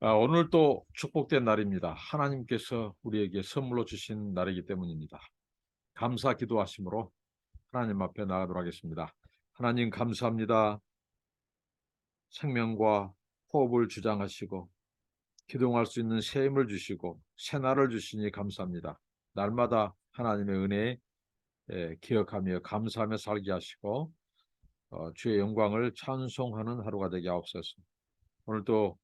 오늘 또 축복된 날입니다. 하나님께서 우리에게 선물로 주신 날이기 때문입니다. 감사 기도하심으로 하나님 앞에 나가도록 하겠습니다. 하나님 감사합니다. 생명과 호흡을 주장하시고 기동할 수 있는 새 힘을 주시고 새 날을 주시니 감사합니다. 날마다 하나님의 은혜 기억하며 감사하며 살게 하시고 주의 영광을 찬송하는 하루가 되게 하옵소서. 오늘도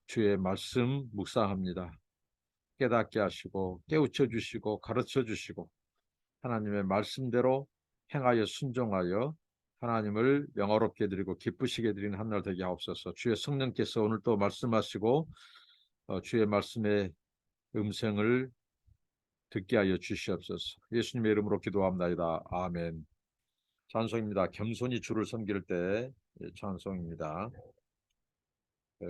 주의 말씀 묵상합니다. 깨닫게 하시고 깨우쳐 주시고 가르쳐 주시고 하나님의 말씀대로 행하여 순종하여 하나님을 영화롭게 드리고 기쁘시게 드리는 한 날 되게 하옵소서. 주의 성령께서 오늘 또 말씀하시고 주의 말씀의 음성을 듣게 하여 주시옵소서. 예수님의 이름으로 기도합나이다. 아멘. 찬송입니다. 겸손히 주를 섬길 때 찬송입니다.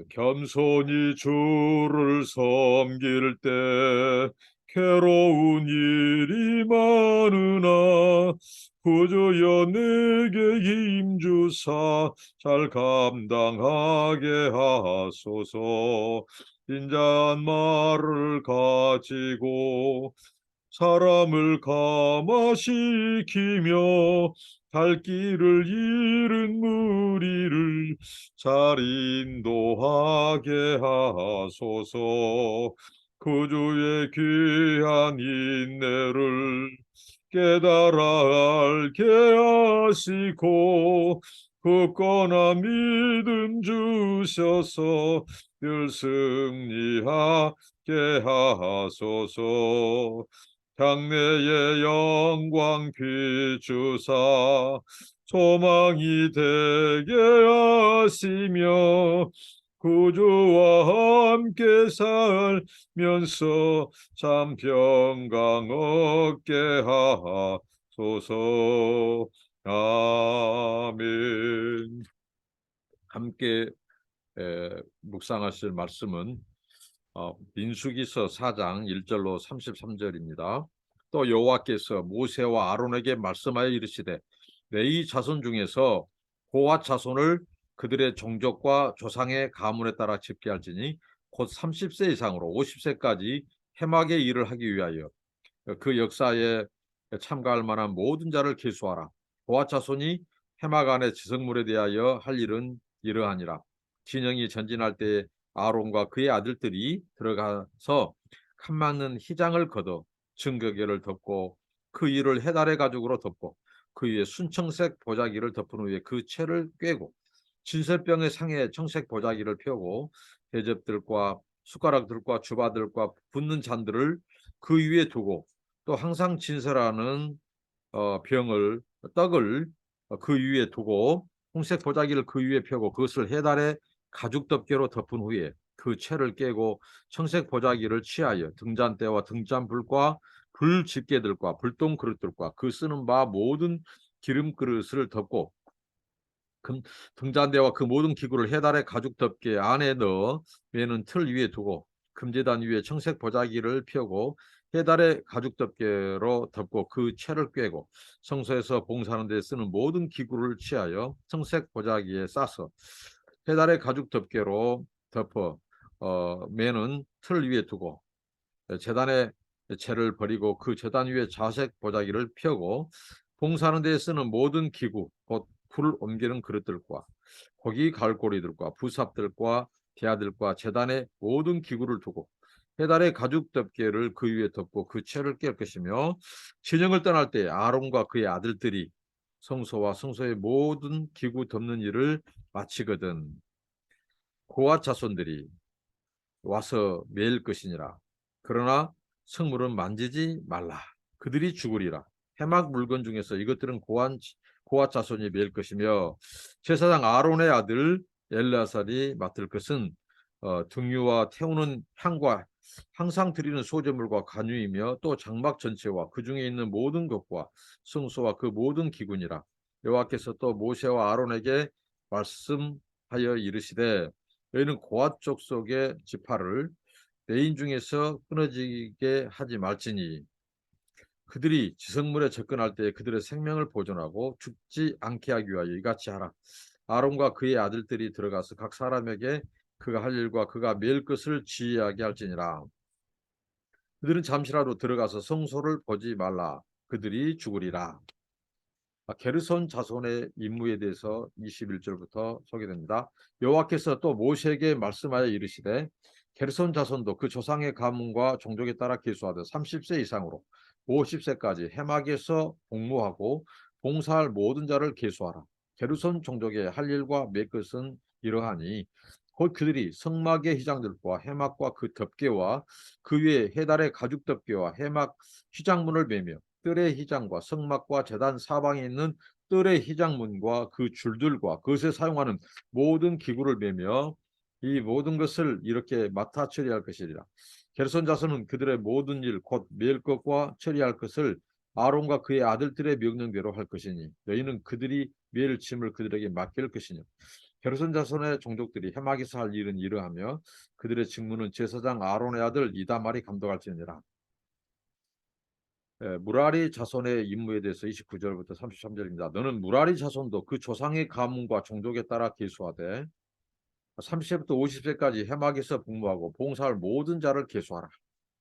겸손히 주를 섬길 때 괴로운 일이 많으나 구주여 내게 힘 주사 잘 감당하게 하소서. 인자한 말을 가지고 사람을 감화시키며 갈 길을 잃은 무리를 잘 인도하게 하소서. 구주의 귀한 인내를 깨달아 알게 하시고 굳건한 믿음 주셔서 늘 승리하게 하소서. 장래의 영광 비추사 소망이 되게 하시며 구주와 함께 살면서 참 평강 얻게 하소서. 아멘. 함께 묵상하실 말씀은 민수기서 4장 1절로 33절입니다. 또 여호와께서 모세와 아론에게 말씀하여 이르시되 내 자손 중에서 고핫 자손을 그들의 종족과 조상의 가문에 따라 집계할지니 곧 30세 이상으로 50세까지 해막의 일을 하기 위하여 그 역사에 참가할 만한 모든 자를 계수하라. 고핫 자손이 해막 안의 지성물에 대하여 할 일은 이러하니라. 진영이 전진할 때 아론과 그의 아들들이 들어가서 칸 막는 휘장을 걷어 증거궤를 덮고 그 위를 해달의 가죽으로 덮고 그 위에 순청색 보자기를 덮은 후에 그 채를 꿰고 진설병의 상에 청색 보자기를 펴고 대접들과 숟가락들과 주바들과 붓는 잔들을 그 위에 두고 또 항상 진설하는 떡을 그 위에 두고 홍색 보자기를 그 위에 펴고 그것을 해달의 가죽 덮개로 덮은 후에 그 채를 깨고 청색 보자기를 취하여 등잔대와 등잔불과 불 집게들과 불똥 그릇들과 그 쓰는 바 모든 기름 그릇을 덮고 등잔대와 그 모든 기구를 해달의 가죽 덮개 안에 넣어 매는 틀 위에 두고 금제단 위에 청색 보자기를 펴고 해달의 가죽 덮개로 덮고 그 채를 꿰고 성소에서 봉사하는 데 쓰는 모든 기구를 취하여 청색 보자기에 싸서 해달의 가죽 덮개로 덮어 매는 틀 위에 두고 제단의 채를 버리고 그 제단 위에 자색 보자기를 펴고 봉사하는 데 쓰는 모든 기구 곧 불을 옮기는 그릇들과 고기 갈고리들과 부삽들과 대야들과 제단의 모든 기구를 두고 해달의 가죽 덮개를 그 위에 덮고 그 채를 깰 것이며 진영을 떠날 때 아론과 그의 아들들이 성소와 성소의 모든 기구 덮는 일을 마치거든 고아 자손들이 와서 매일 것이니라. 그러나 성물은 만지지 말라. 그들이 죽으리라. 해막 물건 중에서 이것들은 고앗 자손이 매일 것이며 제사장 아론의 아들 엘르아살이 맡을 것은 등유와 태우는 향과 항상 드리는 소제물과 간유이며 또 장막 전체와 그 중에 있는 모든 것과 성소와 그 모든 기구니라. 여호와께서 또 모세와 아론에게 말씀하여 이르시되 너희는 고앗 족속의 지파를 내 인 중에서 끊어지게 하지 말지니 그들이 지성물에 접근할 때 그들의 생명을 보존하고 죽지 않게 하기 위하여 이같이 하라. 아론과 그의 아들들이 들어가서 각 사람에게 그가 할 일과 그가 매일 것을 지혜하게 할지니라. 그들은 잠시라도 들어가서 성소를 보지 말라. 그들이 죽으리라. 게르손 자손의 임무에 대해서 21절부터 소개됩니다. 여호와께서 또 모세에게 말씀하여 이르시되 게르손 자손도 그 조상의 가문과 종족에 따라 계수하되 30세 이상으로 50세까지 해막에서 복무하고 봉사할 모든 자를 계수하라. 게르손 종족의 할 일과 맺 것은 이러하니 곧 그들이 성막의 휘장들과 해막과 그 덮개와 그 위에 해달의 가죽 덮개와 해막 휘장문을 매며 뜰의 휘장과 성막과 제단 사방에 있는 뜰의 휘장문과 그 줄들과 그것에 사용하는 모든 기구를 매며 이 모든 것을 이렇게 맡아 처리할 것이리라. 게르손 자손은 그들의 모든 일 곧 맬 것과 처리할 것을 아론과 그의 아들들의 명령대로 할 것이니 너희는 그들이 맬 짐을 그들에게 맡길 것이니 게르손 자손의 종족들이 해막에서 할 일은 이러하며 그들의 직무는 제사장 아론의 아들 이다말이 감독할지니라. 무라리 자손의 임무에 대해서 29절부터 33절입니다. 너는 무라리 자손도 그 조상의 가문과 종족에 따라 계수하되 30세부터 50세까지 해막에서 복무하고 봉사할 모든 자를 계수하라.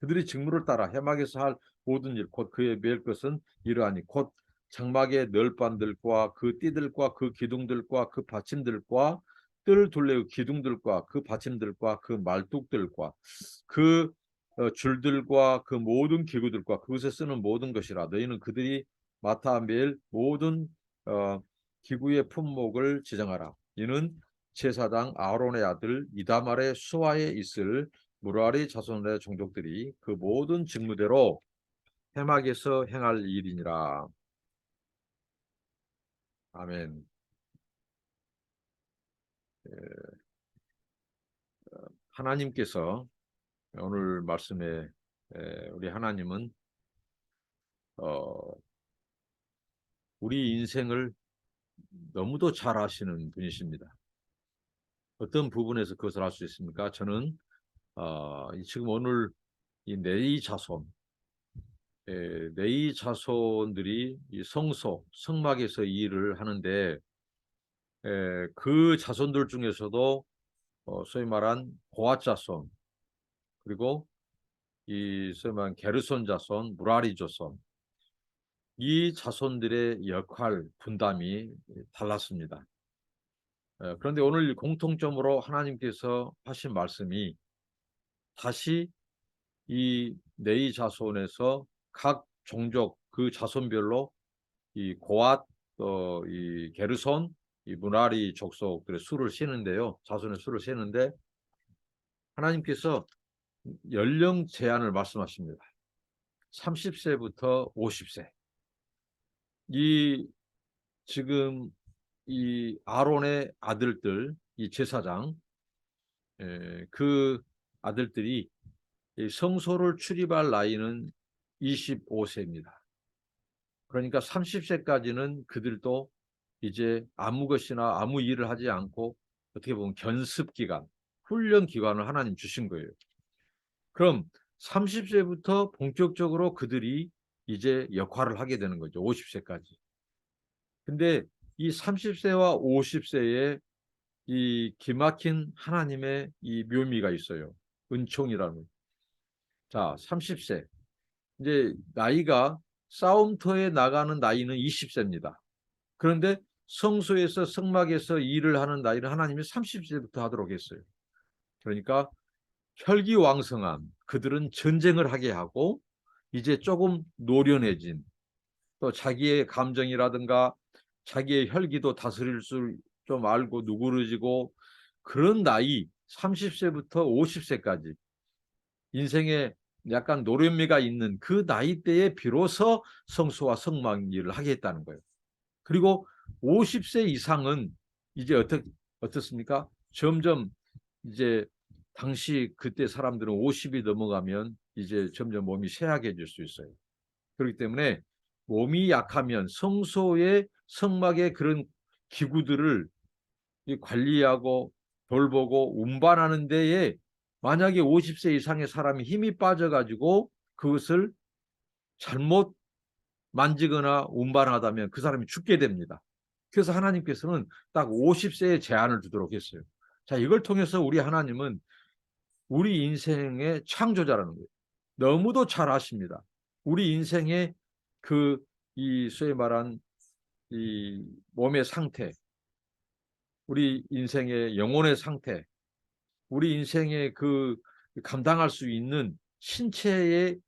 그들이 직무를 따라 해막에서 할 모든 일, 곧 그에 매일 것은 이러하니 곧 장막의 널판들과 그 띠들과 그 기둥들과 그 받침들과 뜰 둘레의 기둥들과 그 받침들과 그 말뚝들과 그 줄들과 그 모든 기구들과 그것에 쓰는 모든 것이라. 너희는 그들이 맡아 매일 모든 기구의 품목을 지정하라. 이는 제사장 아론의 아들 이다말의 수하에 있을 무라리 자손의 종족들이 그 모든 직무대로 해막에서 행할 일이니라. 아멘. 하나님께서 오늘 말씀에 우리 하나님은 우리 인생을 너무도 잘 아시는 분이십니다. 어떤 부분에서 그것을 알 수 있습니까? 저는 지금 오늘 이 네이 자손들이 이 성소, 성막에서 일을 하는데 그 자손들 중에서도 소위 말한 고앗 자손 그리고 이 소위 말한 게르손 자손, 무라리 자손 이 자손들의 역할 분담이 달랐습니다. 그런데 오늘 공통점으로 하나님께서 하신 말씀이 다시 이 네이 자손에서 각 종족 그 자손별로 이 고앗 이 게르손 이 무라리 족속들의 수를 세는데요. 자손의 수를 세는데 하나님께서 연령 제한을 말씀하십니다. 30세부터 50세. 이 지금 이 아론의 아들들, 이 제사장 그 아들들이 성소를 출입할 나이는 25세입니다. 그러니까 30세까지는 그들도 이제 아무 것이나 아무 일을 하지 않고 어떻게 보면 견습 기간, 훈련 기간을 하나님 주신 거예요. 그럼 30세부터 본격적으로 그들이 이제 역할을 하게 되는 거죠. 50세까지. 근데 이 30세와 50세에 이 기막힌 하나님의 이 묘미가 있어요. 은총이라는. 자, 30세. 이제 나이가 싸움터에 나가는 나이는 20세입니다. 그런데 성소에서 성막에서 일을 하는 나이는 하나님이 30세부터 하도록 했어요. 그러니까 혈기왕성한 그들은 전쟁을 하게 하고 이제 조금 노련해진 또 자기의 감정이라든가 자기의 혈기도 다스릴 수 좀 알고 누그러지고 그런 나이 30세부터 50세까지 인생에 약간 노련미가 있는 그 나이대에 비로소 성소와 성막 일을 하겠다는 거예요. 그리고 50세 이상은 이제 어떻습니까? 점점 이제 당시 그때 사람들은 50이 넘어가면 이제 점점 몸이 쇠약해질 수 있어요. 그렇기 때문에 몸이 약하면 성소의 성막의 그런 기구들을 관리하고 돌보고 운반하는 데에 만약에 50세 이상의 사람이 힘이 빠져가지고 그것을 잘못 만지거나 운반하다면 그 사람이 죽게 됩니다. 그래서 하나님께서는 딱 50세에 제한을 두도록 했어요. 자, 이걸 통해서 우리 하나님은 우리 인생의 창조자라는 거예요. 너무도 잘 아십니다. 우리 인생의 이 소위 말한 이 몸의 상태, 우리 인생의 영혼의 상태, 우리 인생의 감당할 수 있는 신체의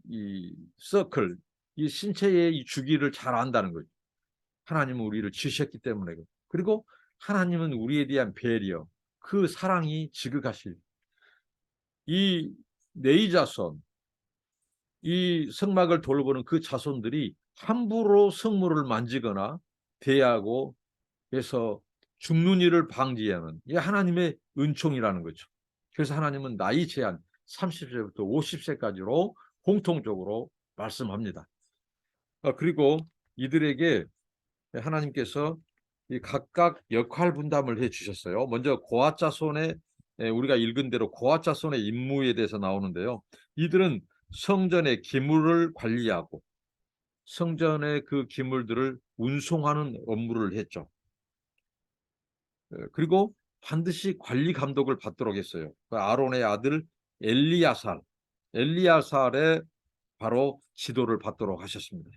이 서클, 이 신체의 이 주기를 잘 안다는 거죠. 하나님은 우리를 지으셨기 때문에. 그리고 하나님은 우리에 대한 배려, 그 사랑이 지극하실. 이 네이 자손, 이 성막을 돌보는 그 자손들이 함부로 성물을 만지거나 대하고 해서 죽는 일을 방지하는 이게 하나님의 은총이라는 거죠. 그래서 하나님은 나이 제한 30세부터 50세까지로 공통적으로 말씀합니다. 그리고 이들에게 하나님께서 이 각각 역할 분담을 해 주셨어요. 먼저 고앗 자손의 우리가 읽은 대로 고앗 자손의 임무에 대해서 나오는데요. 이들은 성전의 기물을 관리하고 성전의 그 기물들을 운송하는 업무를 했죠. 그리고 반드시 관리 감독을 받도록 했어요. 아론의 아들 엘리야살의 바로 지도를 받도록 하셨습니다.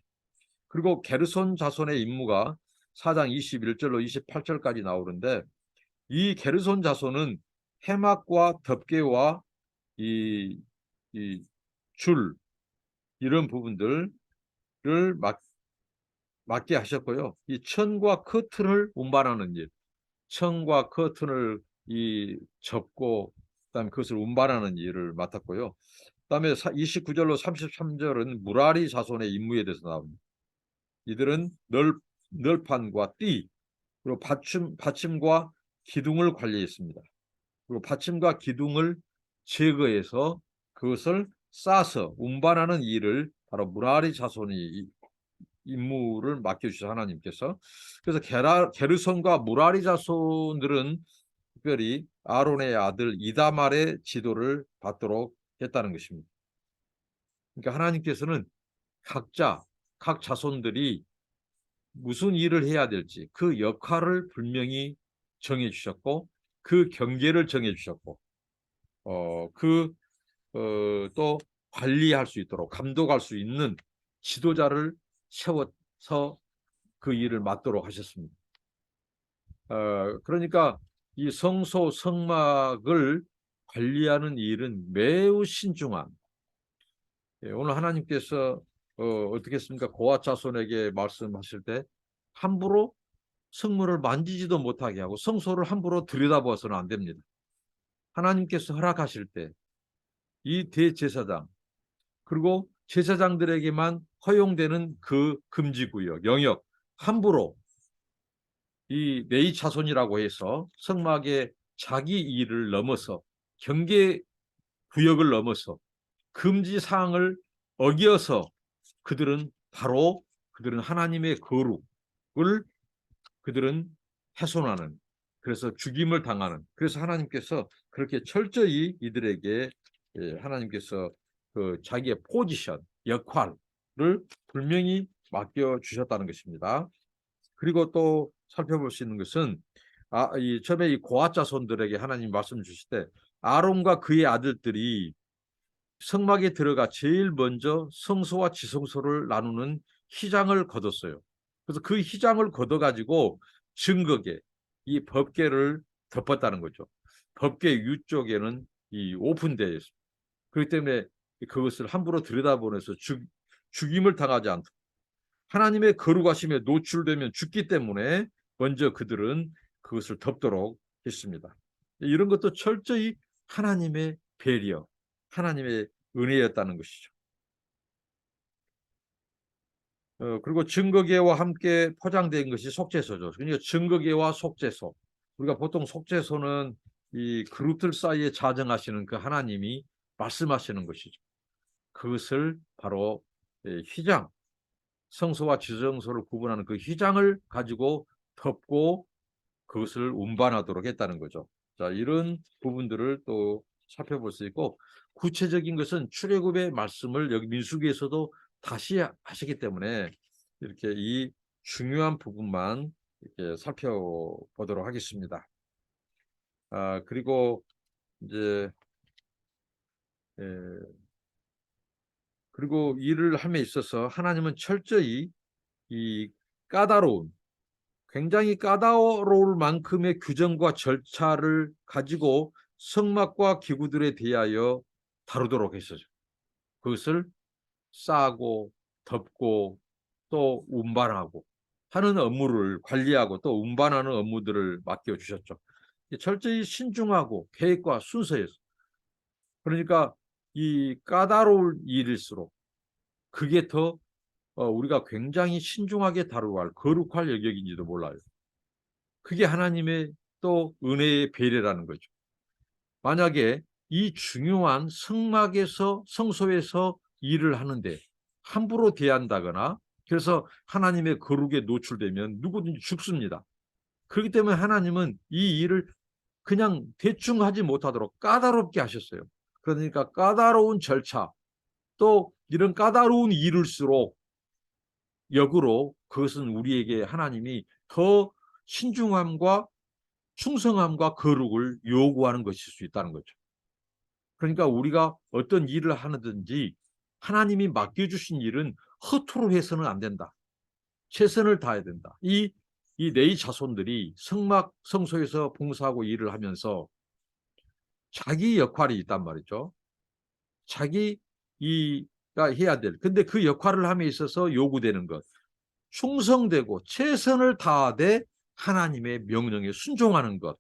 그리고 게르손 자손의 임무가 4장 21절로 28절까지 나오는데 이 게르손 자손은 해막과 덮개와 이 줄 이런 부분들을 맡게 하셨고요. 이 천과 커튼을 운반하는 일, 천과 커튼을 접고 그다음에 그것을 운반하는 일을 맡았고요. 그다음에 29절로 33절은 무라리 자손의 임무에 대해서 나옵니다. 이들은 널판과 띠 그리고 받침과 기둥을 관리했습니다. 그리고 받침과 기둥을 제거해서 그것을 싸서 운반하는 일을 바로 무라리 자손이 임무를 맡겨주셔 하나님께서. 그래서 게르손과 무라리 자손들은 특별히 아론의 아들 이다말의 지도를 받도록 했다는 것입니다. 그러니까 하나님께서는 각 자손들이 무슨 일을 해야 될지 그 역할을 분명히 정해 주셨고 그 경계를 정해 주셨고 또 관리할 수 있도록 감독할 수 있는 지도자를 세워서 그 일을 맡도록 하셨습니다. 그러니까 이 성소 성막을 관리하는 일은 매우 신중한 오늘 하나님께서 어떻게 했습니까? 고앗 자손에게 말씀하실 때 함부로 성물을 만지지도 못하게 하고 성소를 함부로 들여다보아서는 안 됩니다. 하나님께서 허락하실 때 이 대제사장 그리고 제사장들에게만 허용되는 그 금지구역, 영역 함부로 이 네이 자손이라고 해서 성막의 자기 일을 넘어서 경계 구역을 넘어서 금지 사항을 어겨서 그들은 하나님의 거룩을 그들은 훼손하는 그래서 죽임을 당하는 그래서 하나님께서 그렇게 철저히 이들에게 하나님께서 자기의 포지션 역할을 분명히 맡겨 주셨다는 것입니다. 그리고 또 살펴볼 수 있는 것은 처음에 이 고앗 자손들에게 하나님 말씀 주실 때 아론과 그의 아들들이 성막에 들어가 제일 먼저 성소와 지성소를 나누는 휘장을 거뒀어요. 그래서 그 휘장을 걷어가지고 증거계, 이 법궤를 덮었다는 거죠. 법궤 위쪽에는 이 오픈되어 있습니다. 그렇기 때문에 그것을 함부로 들여다보면서 죽임을 당하지 않도록 하나님의 거룩하심에 노출되면 죽기 때문에 먼저 그들은 그것을 덮도록 했습니다. 이런 것도 철저히 하나님의 배려, 하나님의 은혜였다는 것이죠. 그리고 증거계와 함께 포장된 것이 속죄소죠. 그러니까 증거계와 속죄소. 우리가 보통 속죄소는 이 그룹들 사이에 자정하시는 그 하나님이 말씀하시는 것이죠. 그것을 바로 휘장, 성소와 지성소를 구분하는 그 휘장을 가지고 덮고 그것을 운반하도록 했다는 거죠. 자, 이런 부분들을 또 살펴볼 수 있고 구체적인 것은 출애굽의 말씀을 여기 민수기에서도 다시 하시기 때문에 이렇게 이 중요한 부분만 이렇게 살펴보도록 하겠습니다. 그리고 이제 그리고 일을 함에 있어서 하나님은 철저히 이 까다로운, 굉장히 까다로울 만큼의 규정과 절차를 가지고 성막과 기구들에 대하여 다루도록 했었죠. 그것을 싸고 덮고 또 운반하고 하는 업무를 관리하고 또 운반하는 업무들을 맡겨주셨죠. 철저히 신중하고 계획과 순서에서. 그러니까 이 까다로운 일일수록 그게 더 우리가 굉장히 신중하게 다루어야 할 거룩할 영역인지도 몰라요. 그게 하나님의 또 은혜의 배려라는 거죠. 만약에 이 중요한 성막에서, 성소에서 일을 하는데 함부로 대한다거나 그래서 하나님의 거룩에 노출되면 누구든지 죽습니다. 그렇기 때문에 하나님은 이 일을 그냥 대충 하지 못하도록 까다롭게 하셨어요. 그러니까 까다로운 절차, 또 이런 까다로운 일일수록 역으로 그것은 우리에게 하나님이 더 신중함과 충성함과 거룩을 요구하는 것일 수 있다는 거죠. 그러니까 우리가 어떤 일을 하든지 하나님이 맡겨주신 일은 허투루 해서는 안 된다. 최선을 다해야 된다. 이 레위 자손들이 성막, 성소에서 봉사하고 일을 하면서 자기 역할이 있단 말이죠. 자기가 해야 될. 근데 그 역할을 함에 있어서 요구되는 것. 충성되고 최선을 다하되 하나님의 명령에 순종하는 것.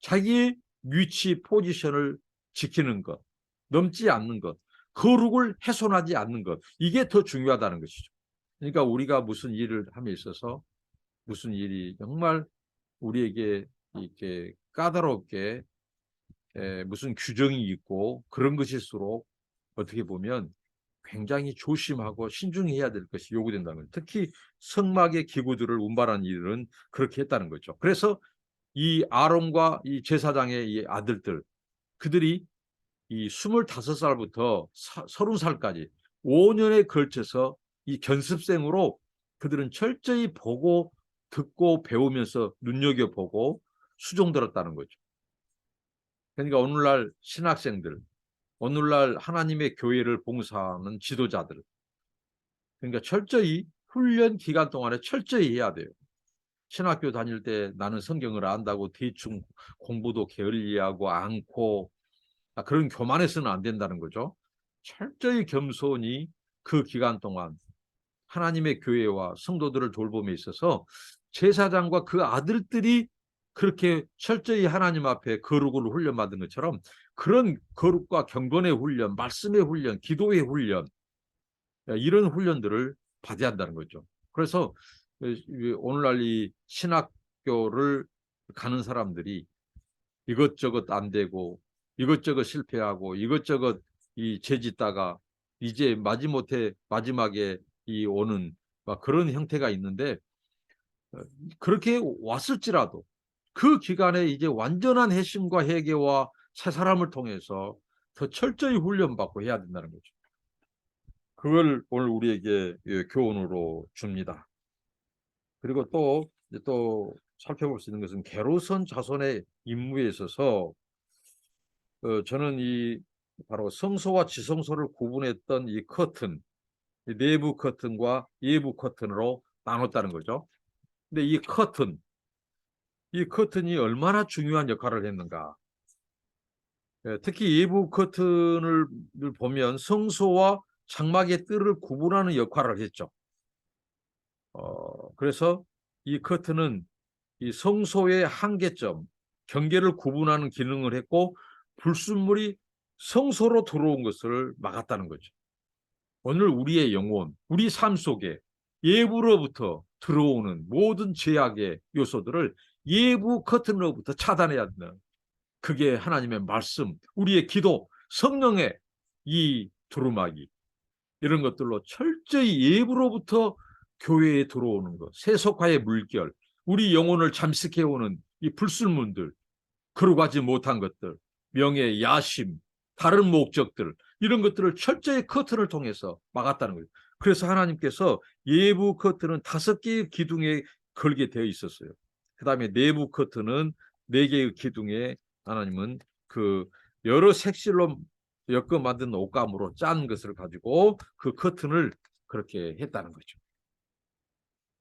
자기의 위치, 포지션을 지키는 것. 넘지 않는 것. 거룩을 훼손하지 않는 것. 이게 더 중요하다는 것이죠. 그러니까 우리가 무슨 일을 함에 있어서 무슨 일이 정말 우리에게 이렇게 까다롭게 무슨 규정이 있고 그런 것일수록 어떻게 보면 굉장히 조심하고 신중히 해야 될 것이 요구된다는 거죠. 특히 성막의 기구들을 운반하는 일은 그렇게 했다는 거죠. 그래서 이 아론과 이 제사장의 이 아들들, 그들이 이 25살부터 30살까지 5년에 걸쳐서 이 견습생으로 그들은 철저히 보고 듣고 배우면서 눈여겨보고 수종들었다는 거죠. 그러니까 오늘날 신학생들, 오늘날 하나님의 교회를 봉사하는 지도자들, 그러니까 철저히 훈련 기간 동안에 철저히 해야 돼요. 신학교 다닐 때 나는 성경을 안다고 대충 공부도 게을리하고 않고 그런 교만해서는 안 된다는 거죠. 철저히 겸손히 그 기간 동안 하나님의 교회와 성도들을 돌봄에 있어서 제사장과 그 아들들이 그렇게 철저히 하나님 앞에 거룩을 훈련받은 것처럼 그런 거룩과 경건의 훈련, 말씀의 훈련, 기도의 훈련, 이런 훈련들을 받아야 한다는 거죠. 그래서 오늘날 이 신학교를 가는 사람들이 이것저것 안 되고 이것저것 실패하고 이것저것 이 죄짓다가 이제 마지못해 마지막에 이 오는 그런 형태가 있는데 그렇게 왔을지라도 그 기간에 이제 완전한 회심과 회개와 새 사람을 통해서 더 철저히 훈련받고 해야 된다는 거죠. 그걸 오늘 우리에게 교훈으로 줍니다. 그리고 또 살펴볼 수 있는 것은 게르손 자손의 임무에 있어서 저는 이 바로 성소와 지성소를 구분했던 이 커튼, 이 내부 커튼과 외부 커튼으로 나눴다는 거죠. 근데 이 커튼이 얼마나 중요한 역할을 했는가. 특히 외부 커튼을 보면 성소와 장막의 뜰을 구분하는 역할을 했죠. 그래서 이 커튼은 이 성소의 한계점, 경계를 구분하는 기능을 했고 불순물이 성소로 들어온 것을 막았다는 거죠. 오늘 우리의 영혼, 우리 삶 속에 예부로부터 들어오는 모든 죄악의 요소들을 예부 커튼으로부터 차단해야 된다. 그게 하나님의 말씀, 우리의 기도, 성령의 이 두루마기 이런 것들로 철저히 예부로부터 교회에 들어오는 것, 세속화의 물결, 우리 영혼을 잠식해오는 이 불순물들, 거룩하지 못한 것들, 명예, 야심, 다른 목적들 이런 것들을 철저히 커튼을 통해서 막았다는 거예요. 그래서 하나님께서 예부 커튼은 5개의 기둥에 걸게 되어 있었어요. 그 다음에 내부 커튼은 네 개의 기둥에 하나님은 그 여러 색실로 엮어 만든 옷감으로 짠 것을 가지고 그 커튼을 그렇게 했다는 거죠.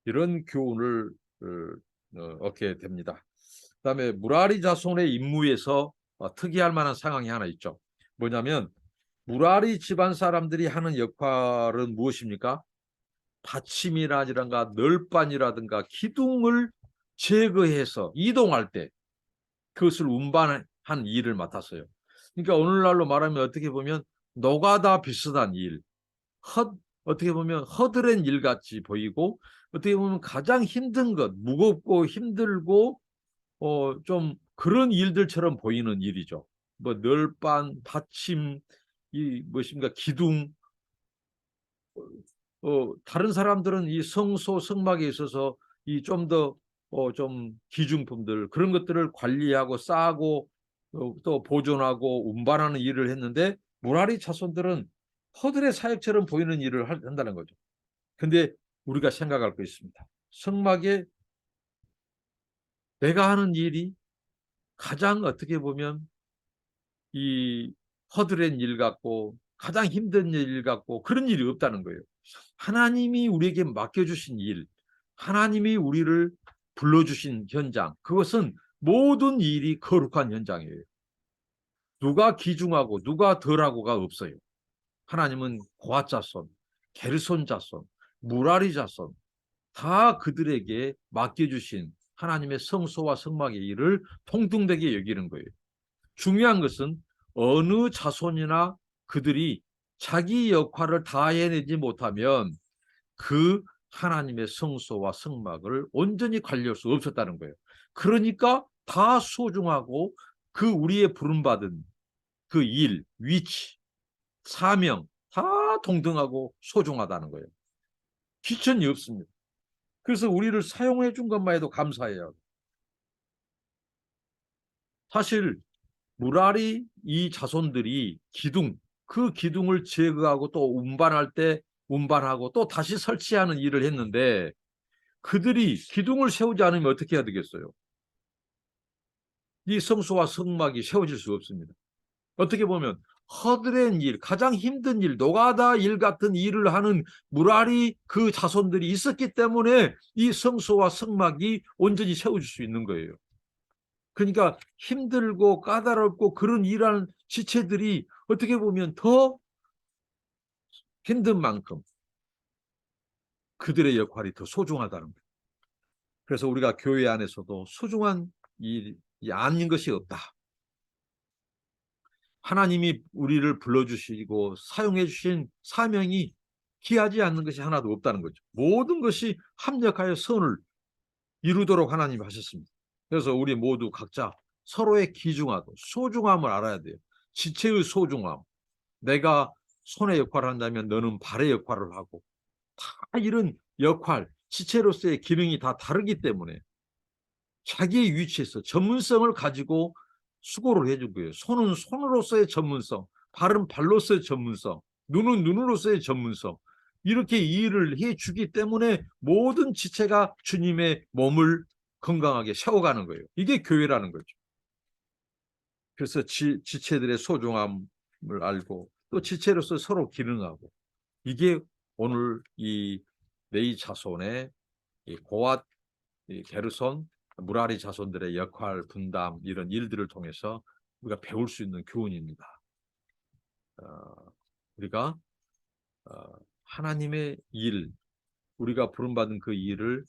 이런 교훈을 얻게 됩니다. 그다음에 무라리 자손의 임무에서 특이할 만한 상황이 하나 있죠. 뭐냐면 무라리 집안 사람들이 하는 역할은 무엇입니까? 받침이라든가 널빤이라든가 기둥을 제거해서 이동할 때 그것을 운반한 일을 맡았어요. 그러니까 오늘날로 말하면 어떻게 보면 노가다 비슷한 일, 어떻게 보면 허드렛 일 같이 보이고 어떻게 보면 가장 힘든 것, 무겁고 힘들고 좀 그런 일들처럼 보이는 일이죠. 뭐 널빤, 받침, 이 무엇입니까 기둥. 다른 사람들은 이 성소 성막에 있어서 이 좀 더 좀 기중품들 그런 것들을 관리하고 싸고 또 보존하고 운반하는 일을 했는데 무라리 자손들은 허들의 사역처럼 보이는 일을 한다는 거죠. 근데 우리가 생각할 거 있습니다. 성막에 내가 하는 일이 가장 어떻게 보면 이 허드렛 일 같고 가장 힘든 일 같고 그런 일이 없다는 거예요. 하나님이 우리에게 맡겨주신 일, 하나님이 우리를 불러주신 현장, 그것은 모든 일이 거룩한 현장이에요. 누가 귀중하고 누가 덜하고가 없어요. 하나님은 고앗 자손, 게르손 자손, 무라리 자손 다 그들에게 맡겨주신 하나님의 성소와 성막의 일을 통등되게 여기는 거예요. 중요한 것은 어느 자손이나 그들이 자기 역할을 다 해내지 못하면 그 하나님의 성소와 성막을 온전히 관리할 수 없었다는 거예요. 그러니까 다 소중하고 그 우리의 부름받은 그 일, 위치, 사명 다 동등하고 소중하다는 거예요. 귀천이 없습니다. 그래서 우리를 사용해 준 것만 해도 감사해요. 사실 무라리 이 자손들이 기둥, 그 기둥을 제거하고 또 운반할 때 운반하고 또 다시 설치하는 일을 했는데 그들이 기둥을 세우지 않으면 어떻게 해야 되겠어요? 이 성소와 성막이 세워질 수 없습니다. 어떻게 보면 허드렛 일, 가장 힘든 일, 노가다 일 같은 일을 하는 무라리 그 자손들이 있었기 때문에 이 성소와 성막이 온전히 세워질 수 있는 거예요. 그러니까 힘들고 까다롭고 그런 일하는 지체들이 어떻게 보면 더 힘든 만큼 그들의 역할이 더 소중하다는 거예요. 그래서 우리가 교회 안에서도 소중한 일이 아닌 것이 없다. 하나님이 우리를 불러주시고 사용해 주신 사명이 귀하지 않는 것이 하나도 없다는 거죠. 모든 것이 합력하여 선을 이루도록 하나님이 하셨습니다. 그래서 우리 모두 각자 서로의 귀중하고 소중함을 알아야 돼요. 지체의 소중함. 내가 손의 역할을 한다면 너는 발의 역할을 하고 다 이런 역할, 지체로서의 기능이 다 다르기 때문에 자기의 위치에서 전문성을 가지고 수고를 해준 거예요. 손은 손으로서의 전문성, 발은 발로서의 전문성, 눈은 눈으로서의 전문성. 이렇게 일을 해주기 때문에 모든 지체가 주님의 몸을 건강하게 세워가는 거예요. 이게 교회라는 거죠. 그래서 지체들의 소중함을 알고 또 지체로서 서로 기능하고 이게 오늘 이 네이 자손의 이 고앗, 이 게르손, 무라리 자손들의 역할 분담 이런 일들을 통해서 우리가 배울 수 있는 교훈입니다. 우리가 하나님의 일, 우리가 부름받은 그 일을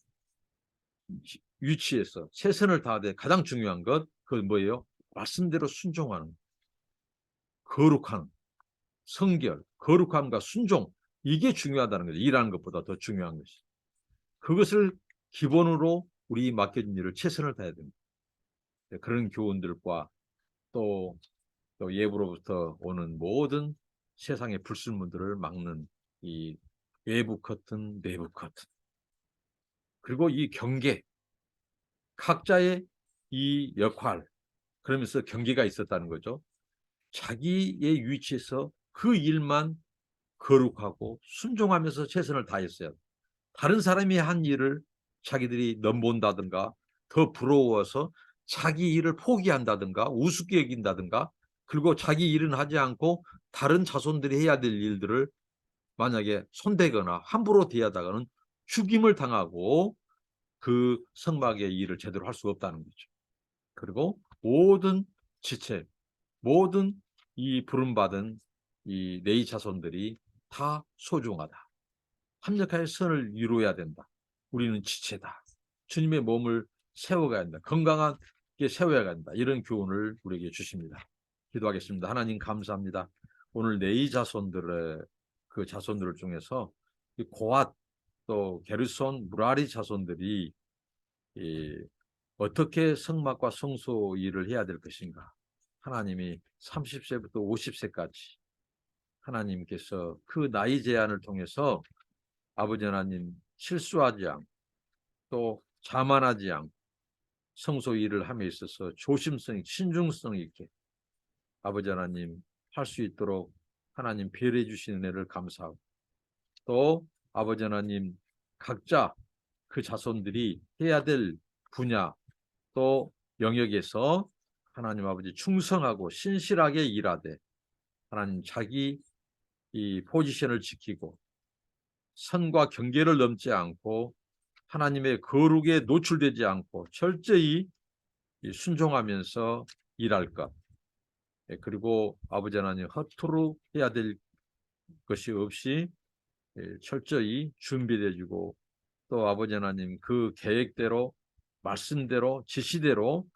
위치에서 최선을 다하되 가장 중요한 것 그건 뭐예요? 말씀대로 순종하는 거룩한 성결, 거룩함과 순종 이게 중요하다는 거죠. 일하는 것보다 더 중요한 것이. 그것을 기본으로 우리 맡겨진 일을 최선을 다해야 됩니다. 그런 교훈들과 또 예부로부터 오는 모든 세상의 불순물들을 막는 이 외부 커튼, 내부 커튼 그리고 이 경계 각자의 이 역할 그러면서 경계가 있었다는 거죠. 자기의 위치에서 그 일만 거룩하고 순종하면서 최선을 다했어요. 다른 사람이 한 일을 자기들이 넘본다든가 더 부러워서 자기 일을 포기한다든가 우습게 여긴다든가, 그리고 자기 일은 하지 않고 다른 자손들이 해야 될 일들을 만약에 손대거나 함부로 대하다가는 죽임을 당하고 그 성막의 일을 제대로 할 수가 없다는 거죠. 그리고 모든 지체, 모든 이 부름받은 이 레위 자손들이 다 소중하다. 합력하여 선을 이루어야 된다. 우리는 지체다. 주님의 몸을 세워가야 한다. 건강하게 세워야 한다. 이런 교훈을 우리에게 주십니다. 기도하겠습니다. 하나님 감사합니다. 오늘 레위 자손들의 그 자손들 중에서 이 고앗 또 게르손 무라리 자손들이 어떻게 성막과 성소 일을 해야 될 것인가. 하나님이 30세부터 50세까지 하나님께서 그 나이 제한을 통해서 아버지 하나님 실수하지 않고 또 자만하지 않고 성소 일을 함에 있어서 조심성, 신중성 있게 아버지 하나님 할 수 있도록 하나님 배려해 주시는 은혜를 감사하고, 또 아버지 하나님 각자 그 자손들이 해야 될 분야 또 영역에서 하나님 아버지 충성하고 신실하게 일하되 하나님 자기 이 포지션을 지키고 선과 경계를 넘지 않고 하나님의 거룩에 노출되지 않고 철저히 순종하면서 일할 것. 그리고 아버지 하나님 허투루 해야 될 것이 없이 철저히 준비되어지고, 또 아버지 하나님 그 계획대로 말씀대로 지시대로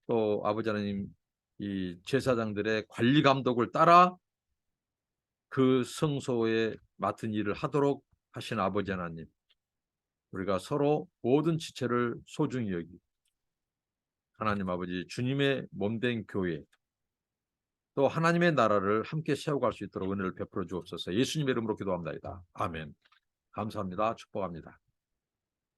또 아버지 하나님 이 제사장들의 관리 감독을 따라 그 성소에 맡은 일을 하도록 하신 아버지 하나님, 우리가 서로 모든 지체를 소중히 여기고 하나님 아버지 주님의 몸된 교회 또 하나님의 나라를 함께 세워갈 수 있도록 은혜를 베풀어 주옵소서. 예수님의 이름으로 기도합니다. 아멘. 감사합니다. 축복합니다.